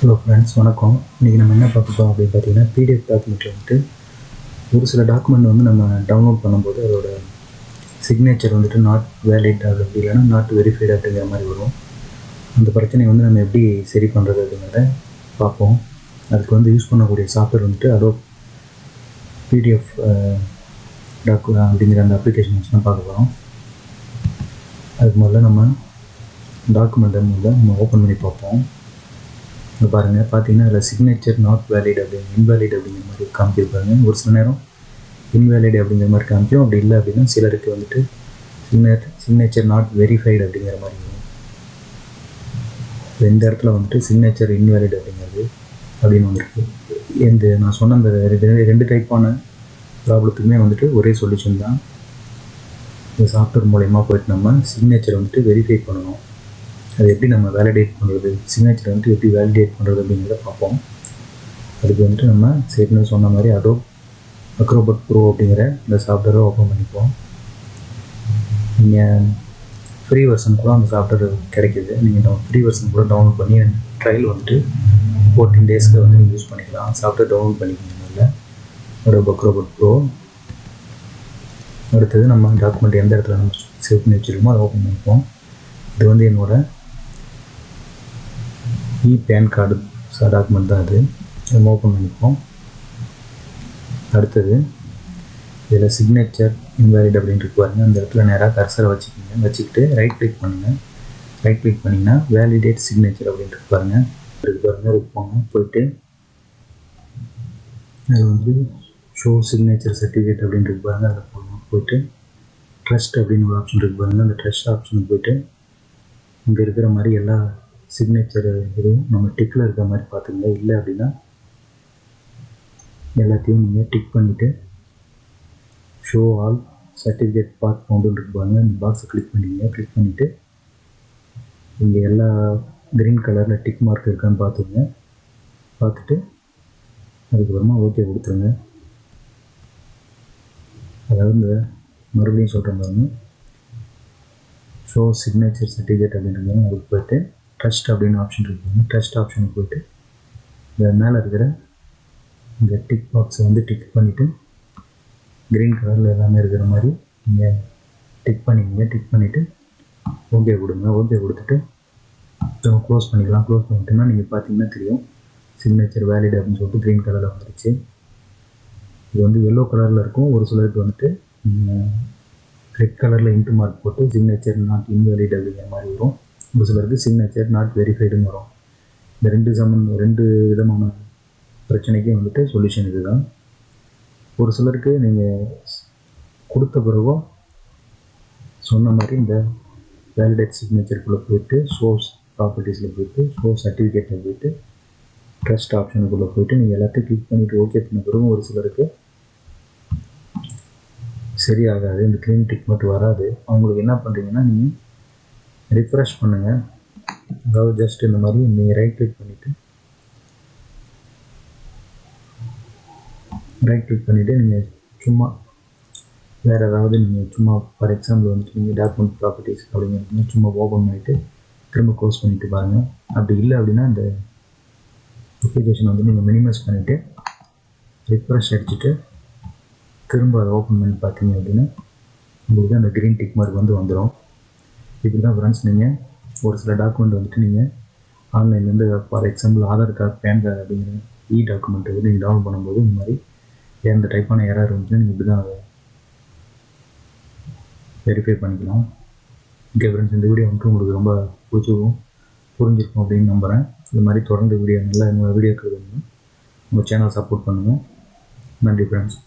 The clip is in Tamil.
ஹலோ ஃப்ரெண்ட்ஸ், வணக்கம். இன்றைக்கி நம்ம என்ன பார்க்க போகிறோம் அப்படின்னு பார்த்தீங்கன்னா, பிடிஎஃப் டாக்குமெண்ட்டில் வந்துட்டு ஒரு சில டாக்குமெண்ட் வந்து நம்ம டவுன்லோட் பண்ணும்போது அதோட சிக்னேச்சர் வந்துட்டு நாட் வேலிட் அப்படி இல்லைன்னா நாட் வெரிஃபைடு அப்படிங்கிற மாதிரி வரும். அந்த பிரச்சனையை வந்து நம்ம எப்படி சரி பண்ணுறது அப்படிங்கிறத பார்ப்போம். அதுக்கு வந்து யூஸ் பண்ணக்கூடிய சாஃப்ட்வேர் வந்துட்டு அடோப் பிடிஎஃப் அப்படிங்கிற அந்த அப்ளிகேஷன் வச்சு தான் பார்க்க போகிறோம். அதுக்கு முதல்ல நம்ம டாக்குமெண்ட்டை முதல்ல நம்ம ஓப்பன் பண்ணி பார்ப்போம். இங்கே பாருங்கள், பார்த்தீங்கன்னா அதில் சிக்னேச்சர் நாட் வேலிட் இன்வேலிட் அப்படிங்கிற மாதிரி காமிச்சிருப்பாங்க. ஒரு சில நேரம் இன்வேலிட் அப்படிங்கிற மாதிரி காமிக்கும். அப்படி இல்லை அப்படின்னா சிலருக்கு வந்துட்டு சிக்னேச்சர் நாட் வெரிஃபைடு அப்படிங்கிற மாதிரி வரும். இந்த இடத்துல வந்துட்டு சிக்னேச்சர் இன்வேலிட் அப்படிங்கிறது அப்படின்னு வந்துருக்கு. இந்த நான் சொன்ன அந்த ரெண்டு டைப்பான ப்ராப்ளத்துக்குமே வந்துட்டு ஒரே சொல்யூஷன் தான். இந்த சாஃப்ட்வேர் மூலயமா போய்ட்டு நம்ம சிக்னேச்சர் வந்துட்டு வெரிஃபை பண்ணணும். அது எப்படி நம்ம வேலிடேட் பண்ணுறது, சிக்னேச்சர் வந்துட்டு எப்படி வேலிடேட் பண்ணுறது அப்படிங்கிறத பார்ப்போம். அதுக்கு வந்துட்டு நம்ம சேர்த்து சொன்ன மாதிரி அடோப் அக்ரோபாட் ப்ரோ அப்படிங்கிற இந்த சாஃப்ட்வேரை ஓப்பன் பண்ணிப்போம். நீங்கள் ஃப்ரீ வெர்ஷன் கூட அந்த சாஃப்ட்வேர் கிடைக்கிது. நீங்கள் ஃப்ரீ வெர்ஷன் கூட டவுன்லோட் பண்ணி ட்ரையல் வந்துட்டு 14 டேஸ்க்கு வந்து நீங்கள் யூஸ் பண்ணிக்கலாம். சாஃப்ட்வேர் டவுன்லோட் பண்ணிக்கோங்க. Adobe Acrobat Pro. அடுத்தது நம்ம டாக்குமெண்ட் எந்த இடத்துல நம்ம சேவ் பண்ணி வச்சுருக்கோமோ அதை ஓப்பன் பண்ணிப்போம். இது வந்து என்னோடய பேன் கார்டு டாக்குமெண்ட் தான். அது நம்ம ஓப்பன் பண்ணிப்போம். அடுத்தது இதில் சிக்னேச்சர் இன்வேலிட் அப்படின்ட்டு பாருங்கள். அந்த இடத்துல நேராக கர்சரை வச்சுக்கிட்டு ரைட் கிளிக் பண்ணுங்கள். ரைட் கிளிக் பண்ணிங்கன்னா வேலிடேட் சிக்னேச்சர் அப்படின்ட்டு பாருங்கள். அதுக்கு போங்க. போயிட்டு அது வந்து ஷோ சிக்னேச்சர் சர்டிஃபிகேட் அப்படின்ட்டு பாருங்கள். அதில் போகணும். போயிட்டு ட்ரஸ்ட் அப்படின்னு ஒரு ஆப்ஷன் இருக்கு பாருங்கள். அந்த ட்ரஸ்ட் ஆப்ஷனுக்கு போயிட்டு இங்கே இருக்கிற மாதிரி எல்லா சிக்னேச்சர் எதுவும் நம்ம டிக்கில் இருக்கிற மாதிரி பார்த்துங்க. இல்லை அப்படின்னா எல்லாத்தையும் நீங்கள் டிக் பண்ணிவிட்டு ஷோ ஆல் சர்டிஃபிகேட் பார்ட் ஃபவுண்டுன்னு இருப்பாங்க. இந்த பாக்ஸை கிளிக் பண்ணிங்க. கிளிக் பண்ணிவிட்டு இங்கே எல்லா க்ரீன் கலரில் டிக் மார்க் இருக்கான்னு பார்த்துங்க. பார்த்துட்டு அதுக்கப்புறமா ஓகே கொடுத்துருங்க. அதாவது இந்த மறுபடியும் சொல்கிறேன் பாருங்க, ஷோ சிக்னேச்சர் சர்டிஃபிகேட் அப்படின்றது அதுக்கு போய்ட்டு ட்ரஸ்ட் அப்படின்னு ஆப்ஷன் இருக்குங்க. ட்ரஸ்ட் ஆப்ஷனுக்கு போய்ட்டு இந்த மேலே இருக்கிற இந்த டிக் பாக்ஸை வந்து டிக் பண்ணிவிட்டு க்ரீன் கலரில் எல்லாமே இருக்கிற மாதிரி நீங்கள் டிக் பண்ணிக்கங்க. டிக் பண்ணிவிட்டு ஓகே கொடுங்க. ஓகே கொடுத்துட்டு நம்ம க்ளோஸ் பண்ணிக்கலாம். க்ளோஸ் பண்ணிட்டோம்னா நீங்கள் பார்த்தீங்கன்னா தெரியும் சிக்னேச்சர் வேலிட் அப்படின்னு சொல்லிட்டு க்ரீன் கலரில் வந்துருச்சு. இது வந்து எல்லோ கலரில் இருக்கும். ஒரு சிலருக்கு வந்துட்டு ரெட் கலரில் இன்ட்டு மார்க் போட்டு சிக்னேச்சர் நாட் இன்வேலிட் அப்படிங்கிற மாதிரி வரும். ஒரு சிலருக்கு சிக்னேச்சர் நாட் வெரிஃபைடுன்னு வரும். இந்த ரெண்டு விதமான பிரச்சனைக்கும் வந்துட்டு சொல்யூஷன் இது தான். ஒரு சிலருக்கு நீங்கள் கொடுத்த பிறகு சொன்ன மாதிரி இந்த வேலிடேட் சிக்னேச்சருக்குள்ளே போயிட்டு சோர்ஸ் ப்ராப்பர்ட்டிஸில் போயிட்டு சோர்ஸ் சர்டிஃபிகேட்டில் போயிட்டு ட்ரஸ்ட் ஆப்ஷனுக்குள்ளே போயிட்டு நீங்கள் எல்லாத்தையும் கிளிக் பண்ணிவிட்டு ஓகே பண்ண பிறகு ஒரு சிலருக்கு சரியாகாது. இந்த க்ரீன் டிக் மட்டும் வராது. அவங்களுக்கு என்ன பண்ணுறீங்கன்னா நீங்கள் ரிஃப்ரெஷ் பண்ணுங்கள். அதாவது ஜஸ்ட் இந்த மாதிரி நீங்கள் ரைட் கிளிக் பண்ணிவிட்டு நீங்கள் சும்மா வேறு ஏதாவது நீங்கள் சும்மா ஃபார் எக்ஸாம்பிள் வந்துட்டு நீங்கள் டாக்குமெண்ட் ப்ராப்பர்ட்டிஸ் அப்படிங்கிறது சும்மா ஓப்பன் பண்ணிவிட்டு திரும்ப க்ளோஸ் பண்ணிவிட்டு பாருங்கள். அப்படி இல்லை அப்படின்னா இந்த அப்ளிகேஷன் வந்து நீங்கள் மினிமைஸ் பண்ணிவிட்டு ரிஃப்ரெஷ் அடிச்சுட்டு திரும்ப அதை ஓப்பன் பண்ணி பார்த்தீங்க அப்படின்னா உங்களுக்கு அந்த க்ரீன் டிக் மார்க் வந்து வந்துடும். இப்படி தான் ஃப்ரெண்ட்ஸ் நீங்கள் ஒரு சில டாக்குமெண்ட் வந்துட்டு நீங்கள் ஆன்லைன்லேருந்து for example Aadhaar card, PAN card அப்படிங்கிற டாக்குமெண்ட் வந்து நீங்கள் டவுன்லோட் பண்ணும்போது இந்த மாதிரி எந்த டைப்பான எரர் இருந்துச்சுன்னா நீங்கள் இப்படி தான் அதை வெரிஃபை பண்ணிக்கலாம். ஓகே ஃப்ரெண்ட்ஸ், இந்த வீடியோ வந்துட்டு உங்களுக்கு ரொம்ப புரிஞ்சிருக்கும் அப்படின்னு நம்புகிறேன். இது மாதிரி தொடர்ந்து நல்ல வீடியோக்கள் வேணும்னா உங்கள் சேனல் சப்போர்ட் பண்ணுங்கள். நன்றி ஃப்ரெண்ட்ஸ்.